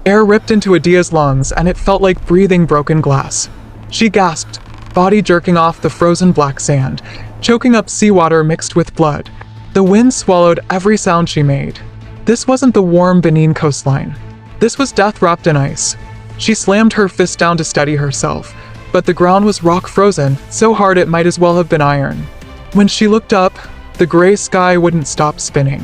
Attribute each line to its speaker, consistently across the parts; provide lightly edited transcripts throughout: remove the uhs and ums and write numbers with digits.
Speaker 1: Air ripped into Adia's lungs and it felt like breathing broken glass. She gasped, body jerking off the frozen black sand, choking up seawater mixed with blood. The wind swallowed every sound she made. This wasn't the warm Benin coastline. This was death wrapped in ice. She slammed her fist down to steady herself, but the ground was rock frozen, so hard it might as well have been iron. When she looked up, the gray sky wouldn't stop spinning.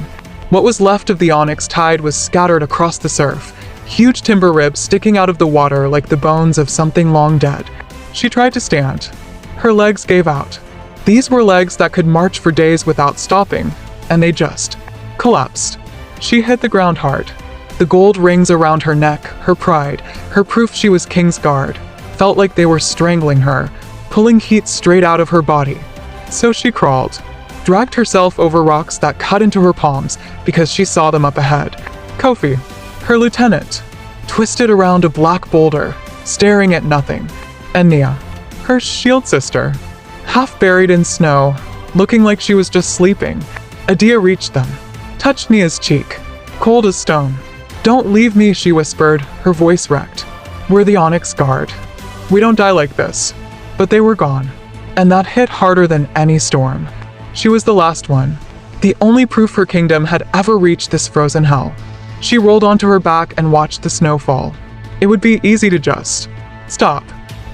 Speaker 1: What was left of the onyx tide was scattered across the surf, huge timber ribs sticking out of the water like the bones of something long dead. She tried to stand. Her legs gave out. These were legs that could march for days without stopping, and they just collapsed. She hit the ground hard. The gold rings around her neck, her pride, her proof she was King's Guard, felt like they were strangling her, pulling heat straight out of her body. So she crawled, dragged herself over rocks that cut into her palms because she saw them up ahead. Kofi, her lieutenant, twisted around a black boulder, staring at nothing. And Nia, her shield sister, half buried in snow, looking like she was just sleeping. Adia reached them, touched Nia's cheek, cold as stone. "Don't leave me," she whispered, her voice wrecked. "We're the Onyx Guard. We don't die like this." But they were gone, and that hit harder than any storm. She was the last one, the only proof her kingdom had ever reached this frozen hell. She rolled onto her back and watched the snow fall. It would be easy to just stop.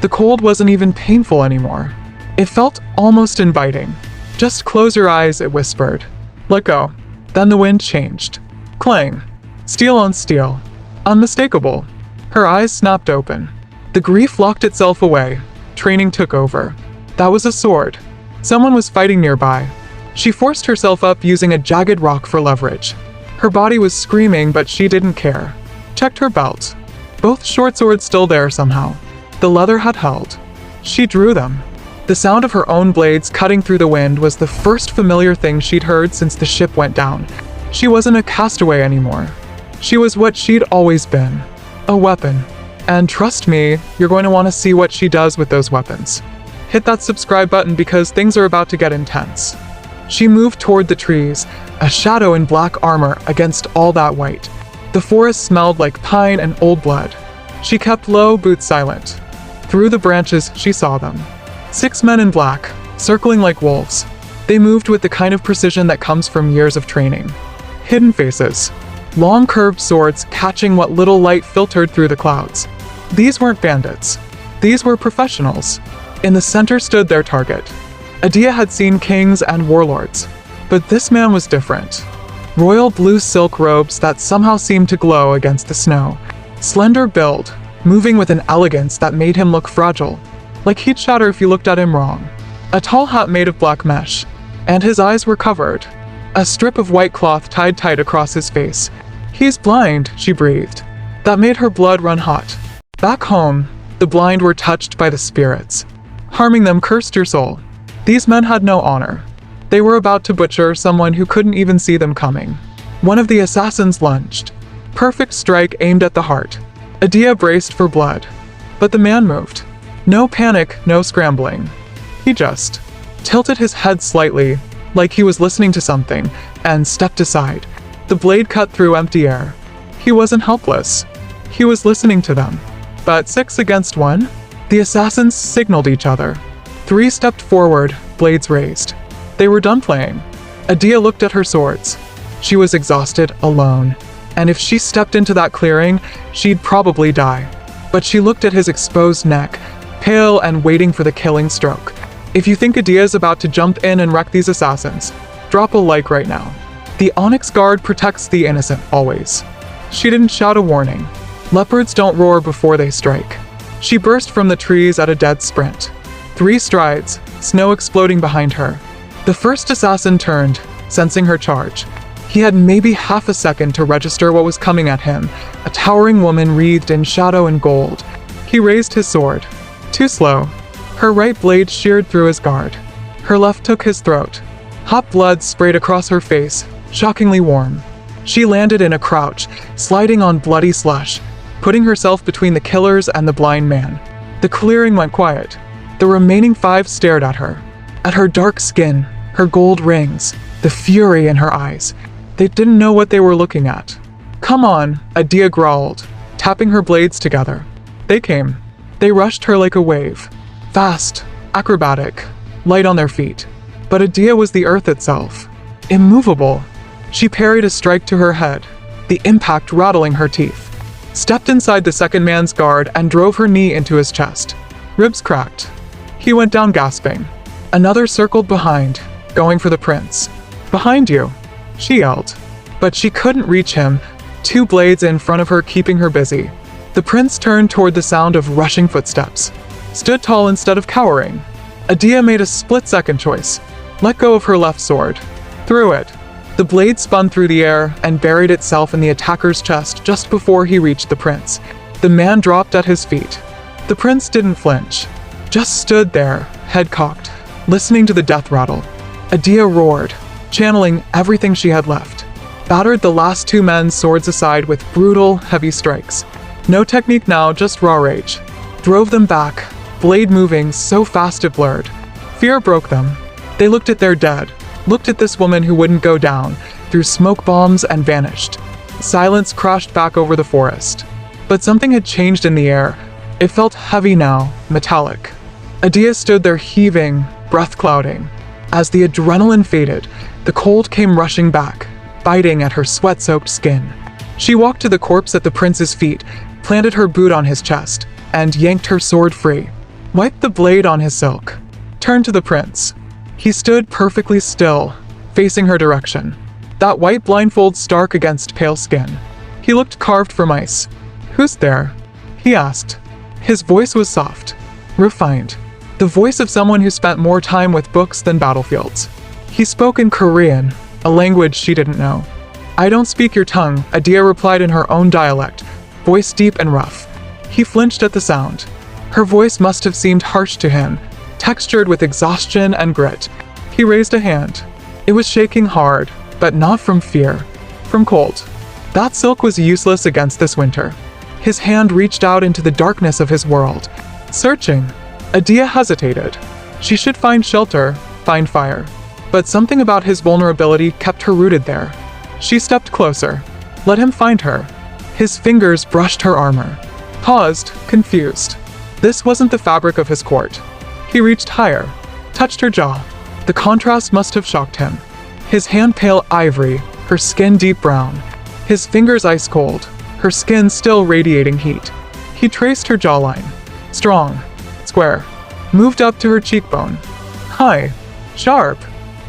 Speaker 1: The cold wasn't even painful anymore. It felt almost inviting. "Just close your eyes," it whispered. "Let go." Then the wind changed. Clang. Steel on steel. Unmistakable. Her eyes snapped open. The grief locked itself away. Training took over. That was a sword. Someone was fighting nearby. She forced herself up using a jagged rock for leverage. Her body was screaming, but she didn't care. Checked her belt. Both short swords still there somehow. The leather had held. She drew them. The sound of her own blades cutting through the wind was the first familiar thing she'd heard since the ship went down. She wasn't a castaway anymore. She was what she'd always been. A weapon. And trust me, you're going to want to see what she does with those weapons. Hit that subscribe button because things are about to get intense. She moved toward the trees, a shadow in black armor against all that white. The forest smelled like pine and old blood. She kept low, boots silent. Through the branches, she saw them. 6 men in black, circling like wolves. They moved with the kind of precision that comes from years of training. Hidden faces. Long curved swords catching what little light filtered through the clouds. These weren't bandits. These were professionals. In the center stood their target. Adia had seen kings and warlords, but this man was different. Royal blue silk robes that somehow seemed to glow against the snow. Slender build, moving with an elegance that made him look fragile, like he'd shatter if you looked at him wrong. A tall hat made of black mesh, and his eyes were covered. A strip of white cloth tied tight across his face. "He's blind," she breathed. That made her blood run hot. Back home, the blind were touched by the spirits. Harming them cursed your soul. These men had no honor. They were about to butcher someone who couldn't even see them coming. One of the assassins lunged. Perfect strike aimed at the heart. Adia braced for blood. But the man moved. No panic, no scrambling. He just tilted his head slightly, like he was listening to something, and stepped aside. The blade cut through empty air. He wasn't helpless. He was listening to them. But 6 against 1? The assassins signaled each other. 3 stepped forward, blades raised. They were done playing. Adia looked at her swords. She was exhausted, alone. And if she stepped into that clearing, she'd probably die. But she looked at his exposed neck, pale and waiting for the killing stroke. If you think Adia's about to jump in and wreck these assassins, drop a like right now. The Onyx Guard protects the innocent, always. She didn't shout a warning. Leopards don't roar before they strike. She burst from the trees at a dead sprint. 3 strides, snow exploding behind her. The first assassin turned, sensing her charge. He had maybe half a second to register what was coming at him, a towering woman wreathed in shadow and gold. He raised his sword. Too slow. Her right blade sheared through his guard. Her left took his throat. Hot blood sprayed across her face, shockingly warm. She landed in a crouch, sliding on bloody slush, putting herself between the killers and the blind man. The clearing went quiet. The remaining 5 stared at her dark skin, her gold rings, the fury in her eyes. They didn't know what they were looking at. "Come on," Adia growled, tapping her blades together. They came. They rushed her like a wave. Fast, acrobatic, light on their feet. But Adia was the earth itself. Immovable. She parried a strike to her head, the impact rattling her teeth. Stepped inside the second man's guard and drove her knee into his chest. Ribs cracked. He went down gasping. Another circled behind, going for the prince. "Behind you," she yelled. But she couldn't reach him, two blades in front of her keeping her busy. The prince turned toward the sound of rushing footsteps. Stood tall instead of cowering. Adia made a split-second choice. Let go of her left sword. Threw it. The blade spun through the air and buried itself in the attacker's chest just before he reached the prince. The man dropped at his feet. The prince didn't flinch. Just stood there, head cocked, listening to the death rattle. Adia roared, channeling everything she had left. Battered the last two men's swords aside with brutal, heavy strikes. No technique now, just raw rage. Drove them back, blade moving so fast it blurred. Fear broke them. They looked at their dead, looked at this woman who wouldn't go down, threw smoke bombs and vanished. Silence crashed back over the forest. But something had changed in the air. It felt heavy now, metallic. Adia stood there heaving, breath clouding. As the adrenaline faded, the cold came rushing back, biting at her sweat-soaked skin. She walked to the corpse at the prince's feet, planted her boot on his chest, and yanked her sword free. Wiped the blade on his silk. Turned to the prince. He stood perfectly still, facing her direction. That white blindfold stark against pale skin. He looked carved from ice. "Who's there?" he asked. His voice was soft, refined. The voice of someone who spent more time with books than battlefields. He spoke in Korean, a language she didn't know. "I don't speak your tongue," Adia replied in her own dialect, voice deep and rough. He flinched at the sound. Her voice must have seemed harsh to him, textured with exhaustion and grit. He raised a hand. It was shaking hard, but not from fear, from cold. That silk was useless against this winter. His hand reached out into the darkness of his world, searching. Adia hesitated. She should find shelter, find fire. But something about his vulnerability kept her rooted there. She stepped closer. Let him find her. His fingers brushed her armor. Paused, confused. This wasn't the fabric of his court. He reached higher, touched her jaw. The contrast must have shocked him. His hand pale ivory, her skin deep brown. His fingers ice cold, her skin still radiating heat. He traced her jawline. Strong, square. Moved up to her cheekbone. High, sharp.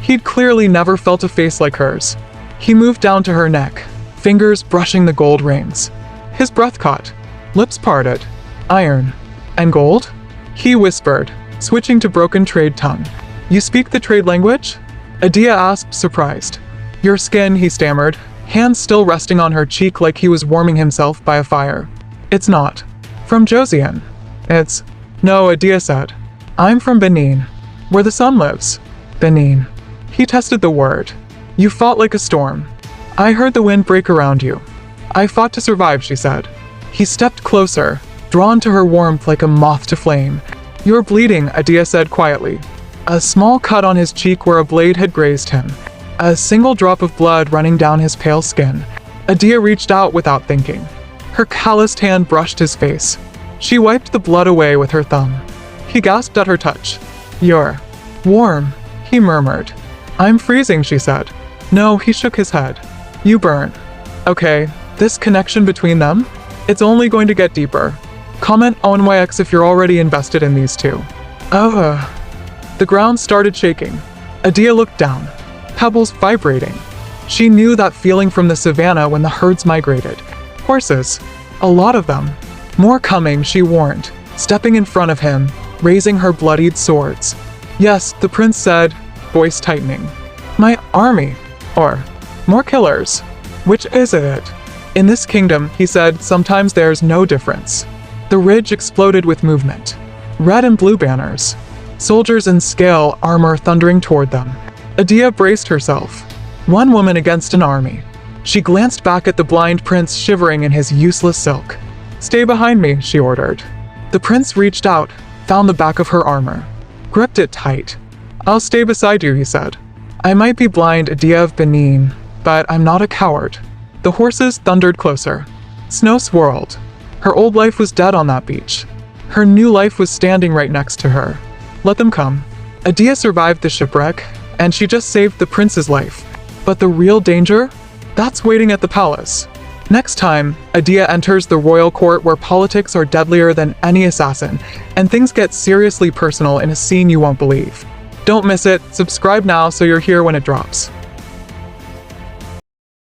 Speaker 1: He'd clearly never felt a face like hers. He moved down to her neck, fingers brushing the gold rings. His breath caught, lips parted. Iron. And gold? He whispered, switching to broken trade tongue. "You speak the trade language?" Adia asked, surprised. "Your skin," he stammered, hands still resting on her cheek like he was warming himself by a fire. "It's not. From Josian. It's..." "No," Adia said. "I'm from Benin, where the sun lives." "Benin." He tested the word. "You fought like a storm. I heard the wind break around you." "I fought to survive," she said. He stepped closer, drawn to her warmth like a moth to flame. "You're bleeding," Adia said quietly. A small cut on his cheek where a blade had grazed him. A single drop of blood running down his pale skin. Adia reached out without thinking. Her calloused hand brushed his face. She wiped the blood away with her thumb. He gasped at her touch. "You're warm," he murmured. "I'm freezing," she said. "No," he shook his head. "You burn." "Okay, this connection between them? It's only going to get deeper. Comment Onyx if you're already invested in these two." The ground started shaking. Adia looked down. Pebbles vibrating. She knew that feeling from the savannah when the herds migrated. Horses. A lot of them. More coming, she warned, stepping in front of him, raising her bloodied swords. "Yes," the prince said, voice tightening. "My army. Or more killers. Which is it?" "In this kingdom," he said, "sometimes there's no difference." The ridge exploded with movement. Red and blue banners. Soldiers in scale armor thundering toward them. Adia braced herself. One woman against an army. She glanced back at the blind prince shivering in his useless silk. "Stay behind me," she ordered. The prince reached out, found the back of her armor. Gripped it tight. "I'll stay beside you," he said. "I might be blind, Adia of Benin, but I'm not a coward." The horses thundered closer. Snow swirled. Her old life was dead on that beach. Her new life was standing right next to her. Let them come. Adia survived the shipwreck, and she just saved the prince's life. But the real danger? That's waiting at the palace. Next time, Adia enters the royal court where politics are deadlier than any assassin, and things get seriously personal in a scene you won't believe. Don't miss it, subscribe now so you're here when it drops.